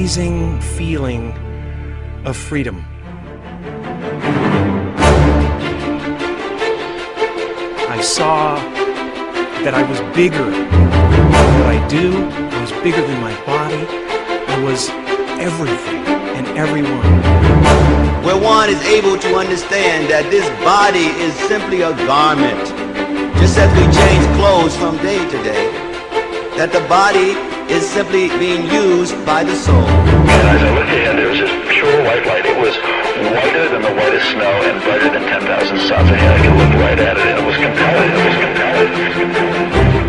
amazing feeling of freedom. I saw that I was bigger than what I do. I was bigger than my body. I was everything and everyone. Where one is able to understand that this body is simply a garment, just as we change clothes from day to day, that the body is simply being used by the soul. And as I looked ahead, there was this pure white light. It was whiter than the whitest snow and brighter than 10,000 suns ahead. I could look right at it, and it was compelling. It was compelling. It was compelling.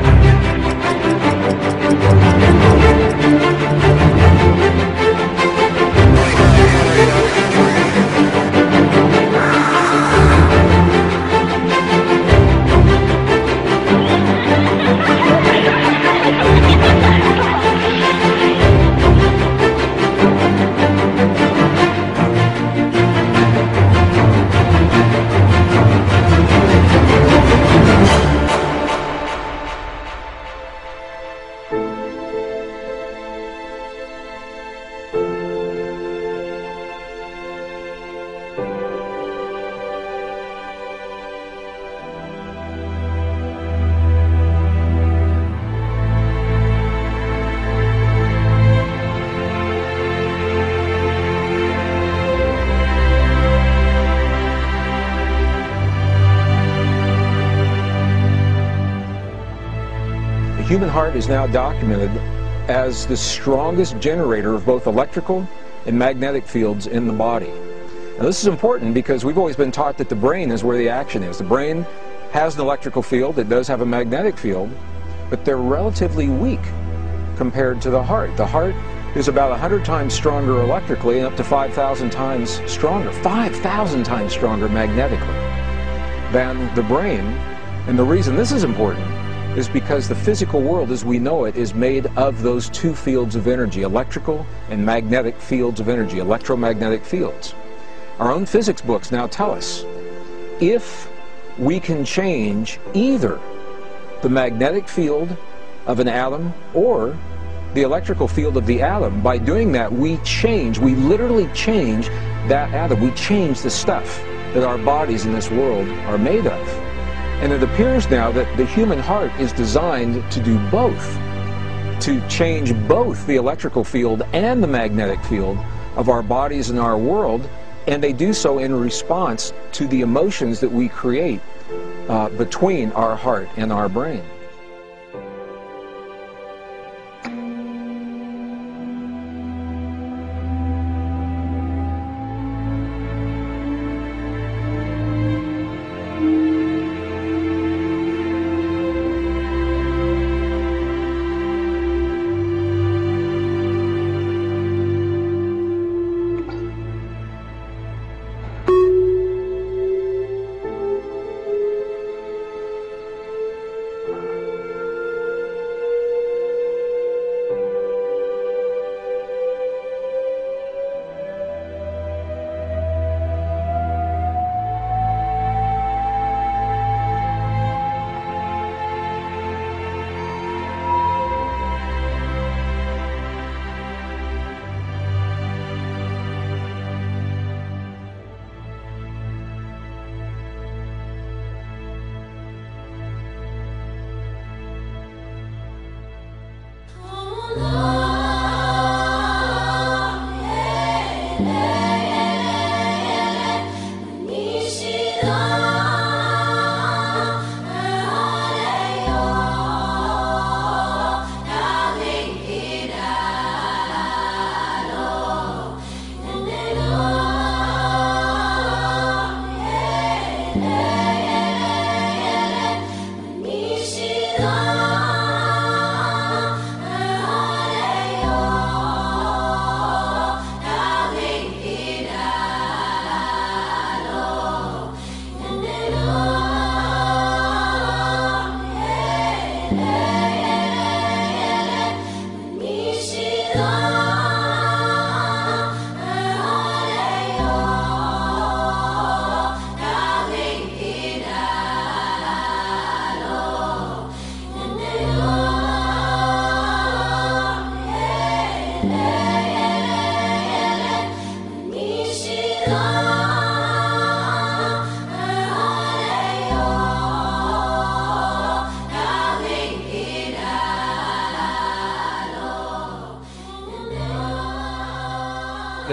The human heart is now documented as the strongest generator of both electrical and magnetic fields in the body. Now this is important because we've always been taught that the brain is where the action is. The brain has an electrical field, it does have a magnetic field, but they're relatively weak compared to the heart. The heart is about 100 times stronger electrically and up to 5,000 times stronger, 5,000 times stronger magnetically than the brain. And the reason this is important is because the physical world as we know it is made of those two fields of energy, electrical and magnetic fields of energy, electromagnetic fields. Our own physics books now tell us if we can change either the magnetic field of an atom or the electrical field of the atom, by doing that we literally change that atom. We change the stuff that our bodies in this world are made of. And it appears now that the human heart is designed to do both, to change both the electrical field and the magnetic field of our bodies and our world, and they do so in response to the emotions that we create between our heart and our brain.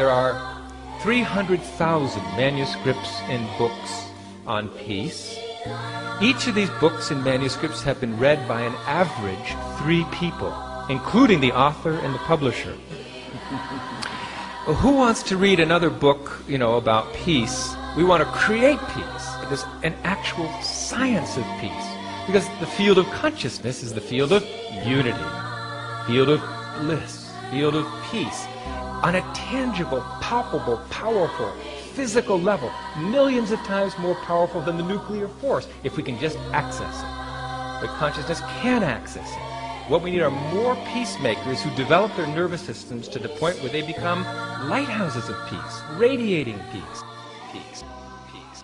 there are 300,000 manuscripts and books on peace. Each of these books and manuscripts have been read by an average 3 people, including the author and the publisher. Well, who wants to read another book, about peace? We want to create peace. It is an actual science of peace. Because the field of consciousness is the field of unity, field of bliss, field of peace. On a tangible, palpable, powerful, physical level, millions of times more powerful than the nuclear force, if we can just access it. But consciousness can access it. What we need are more peacemakers who develop their nervous systems to the point where they become lighthouses of peace, radiating peace. Peace, peace, peace.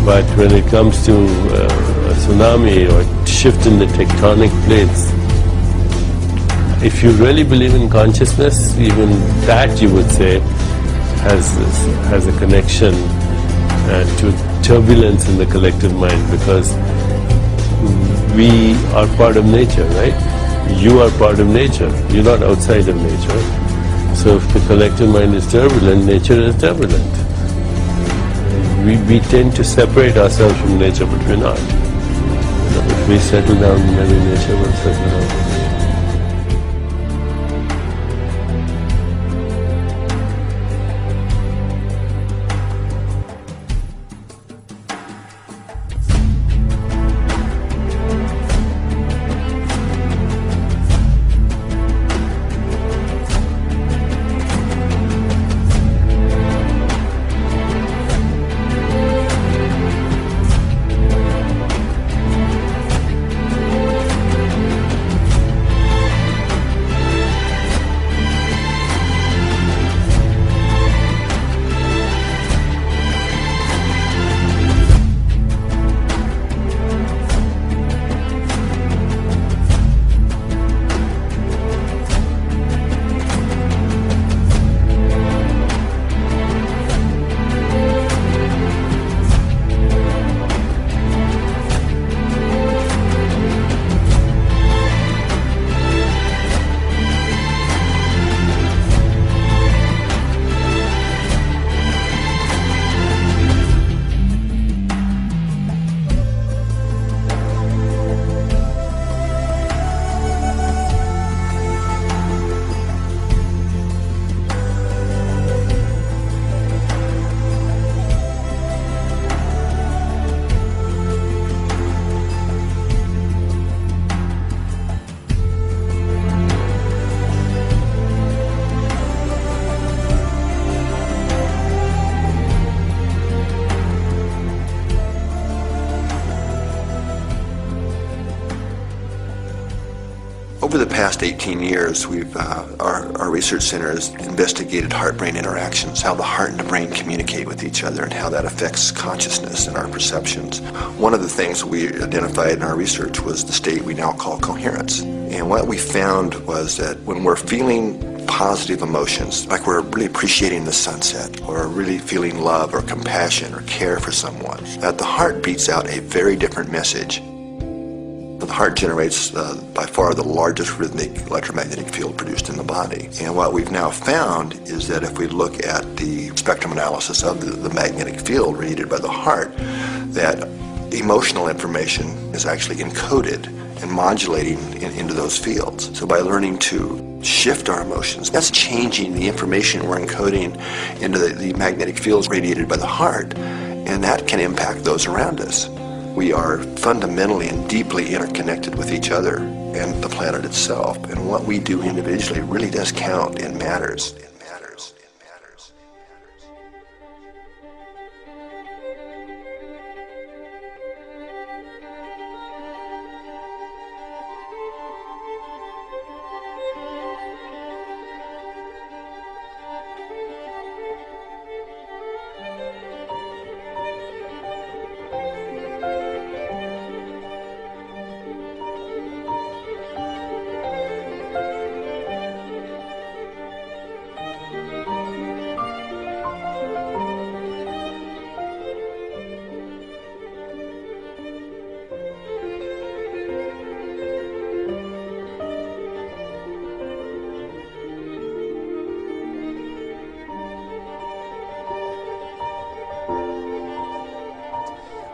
But when it comes to a tsunami or shift in the tectonic plates, if you really believe in consciousness, even that, you would say, has a connection to turbulence in the collective mind, because we are part of nature, right? You are part of nature. You're not outside of nature. So if the collective mind is turbulent, nature is turbulent. We tend to separate ourselves from nature, but we're not. If we settle down, maybe nature will settle down. Over the past 18 years, our research center has investigated heart-brain interactions, how the heart and the brain communicate with each other, and how that affects consciousness and our perceptions. One of the things we identified in our research was the state we now call coherence. And what we found was that when we're feeling positive emotions, like we're really appreciating the sunset, or really feeling love or compassion or care for someone, that the heart beats out a very different message. The heart generates by far the largest rhythmic electromagnetic field produced in the body. And what we've now found is that if we look at the spectrum analysis of the magnetic field radiated by the heart, that emotional information is actually encoded and modulating into those fields. So by learning to shift our emotions, that's changing the information we're encoding into the magnetic fields radiated by the heart, and that can impact those around us. We are fundamentally and deeply interconnected with each other and the planet itself, and what we do individually really does count and matters.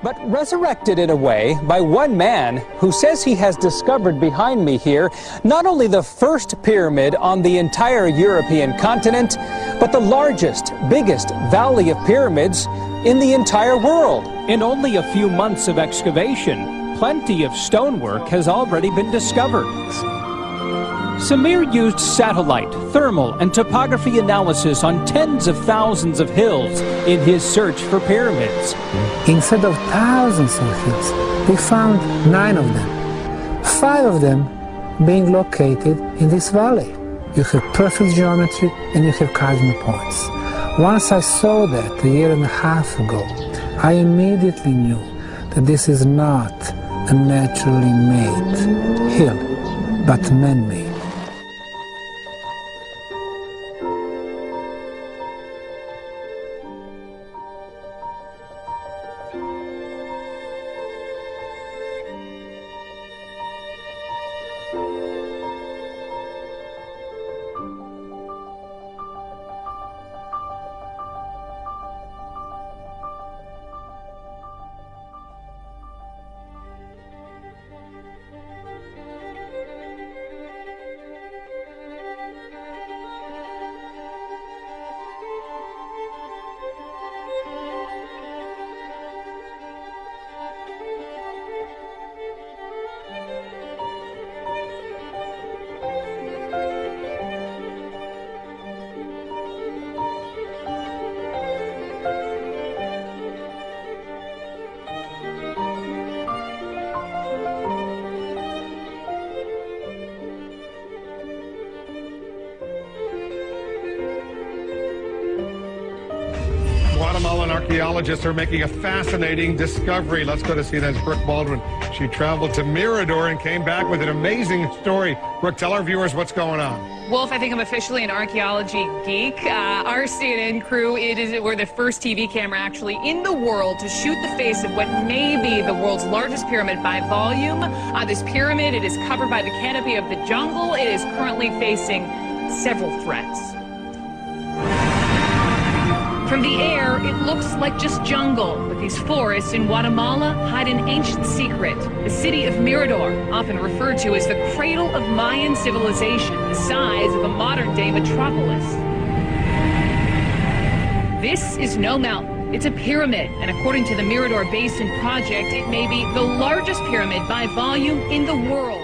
but resurrected in a way by one man who says he has discovered behind me here not only the first pyramid on the entire European continent, but the largest, biggest valley of pyramids in the entire world. In only a few months of excavation, plenty of stonework has already been discovered. Samir used satellite, thermal, and topography analysis on tens of thousands of hills in his search for pyramids. Instead of thousands of hills, we found 9 of them. 5 of them being located in this valley. You have perfect geometry and you have cardinal points. Once I saw that a year and a half ago, I immediately knew that this is not a naturally made hill, but man-made. Guatemalan archaeologists are making a fascinating discovery. Let's go to CNN's Brooke Baldwin. She traveled to Mirador and came back with an amazing story. Brooke, tell our viewers what's going on. Wolf, I think I'm officially an archaeology geek. Our CNN crew, we're the first TV camera actually in the world to shoot the face of what may be the world's largest pyramid by volume. This pyramid, it is covered by the canopy of the jungle. It is currently facing several threats. From the air, it looks like just jungle, but these forests in Guatemala hide an ancient secret. The city of Mirador, often referred to as the cradle of Mayan civilization, the size of a modern-day metropolis. This is no mountain. It's a pyramid, and according to the Mirador Basin Project, it may be the largest pyramid by volume in the world.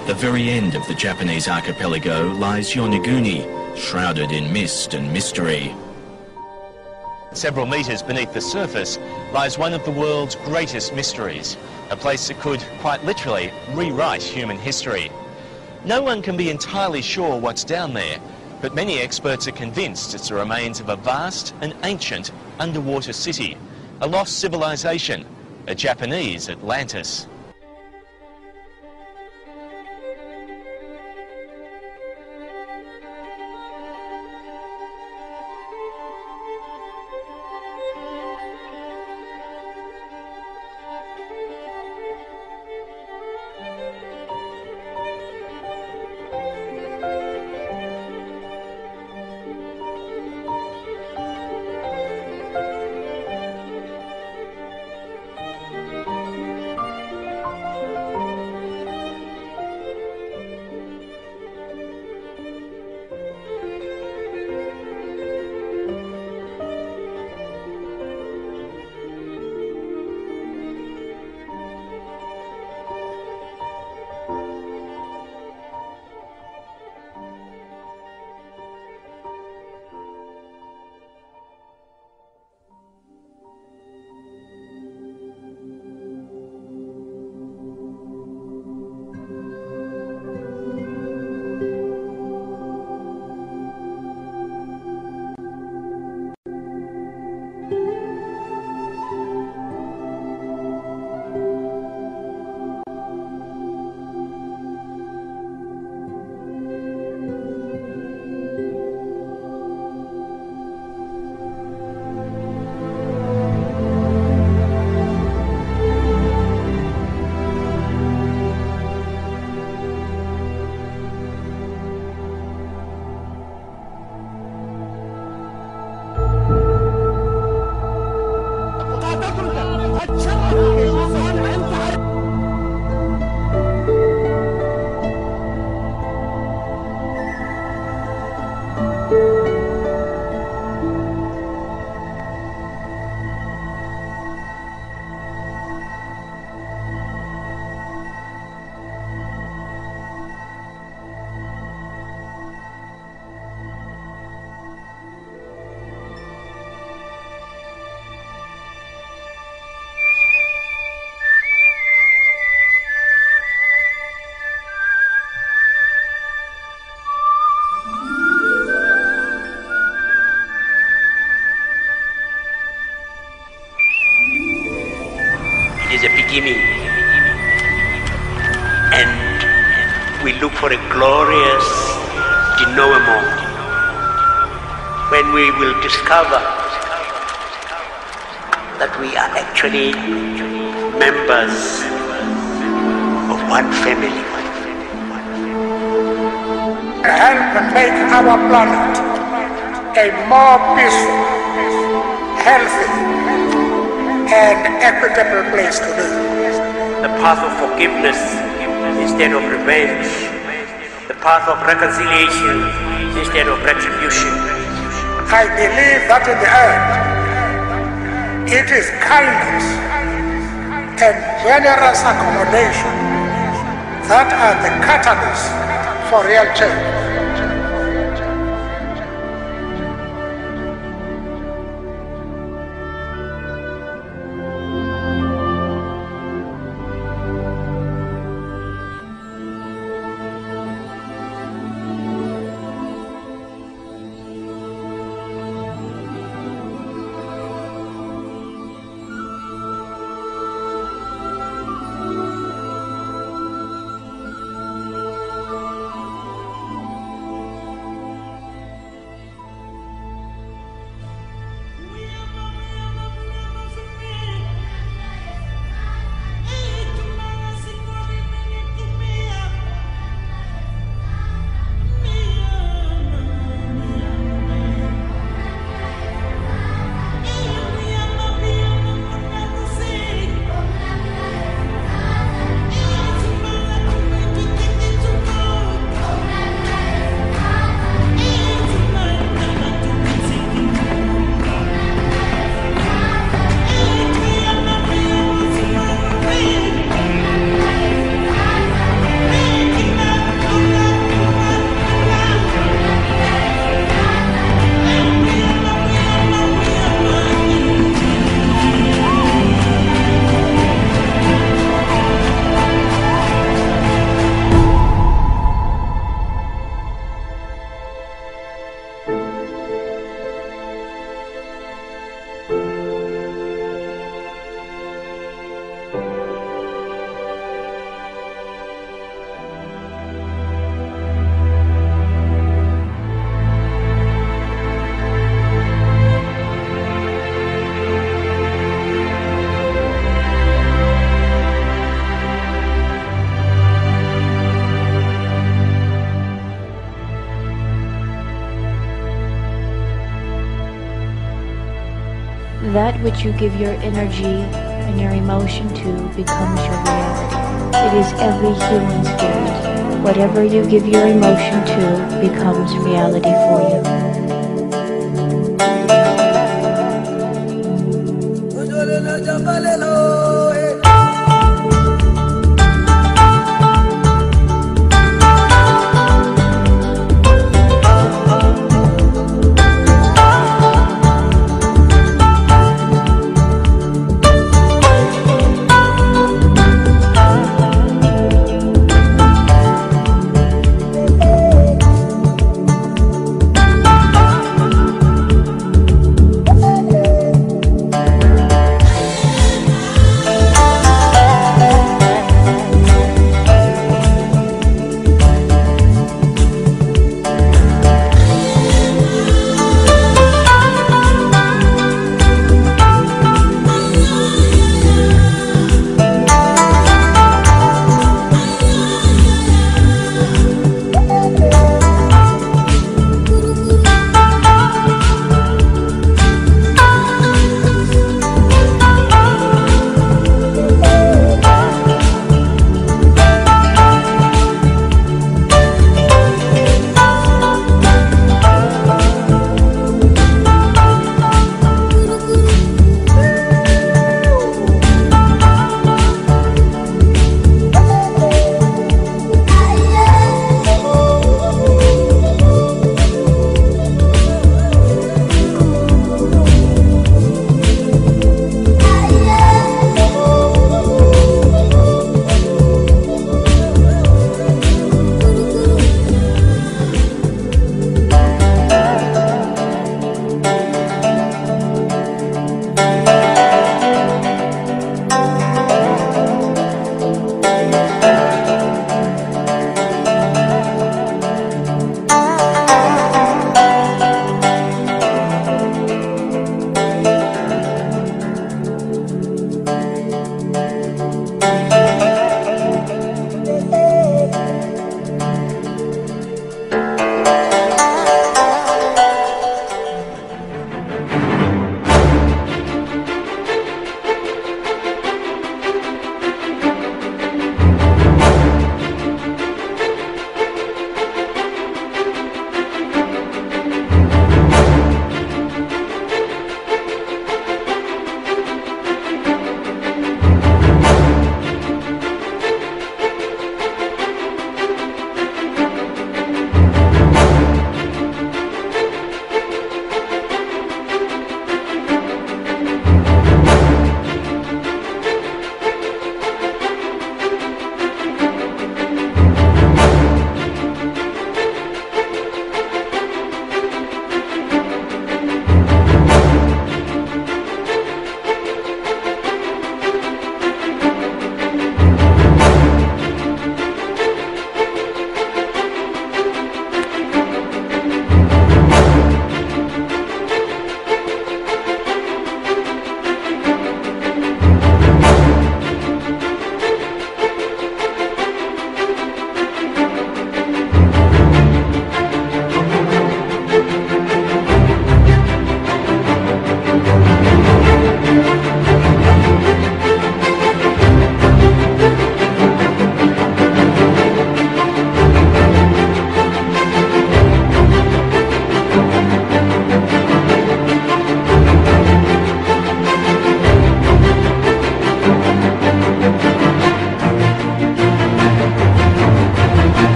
At the very end of the Japanese archipelago lies Yonaguni, shrouded in mist and mystery. Several meters beneath the surface lies one of the world's greatest mysteries, a place that could quite literally rewrite human history. No one can be entirely sure what's down there, but many experts are convinced it's the remains of a vast and ancient underwater city, a lost civilization, a Japanese Atlantis. we look for a glorious denouement, when we will discover that we are actually members of one family. Help make our planet a more peaceful, healthy, and equitable place to live. The path of forgiveness instead of revenge. The path of reconciliation instead of retribution. I believe that in the end, it is kindness and generous accommodation that are the catalyst for real change. That which you give your energy and your emotion to becomes your reality. It is every human's gift. Whatever you give your emotion to becomes reality for you.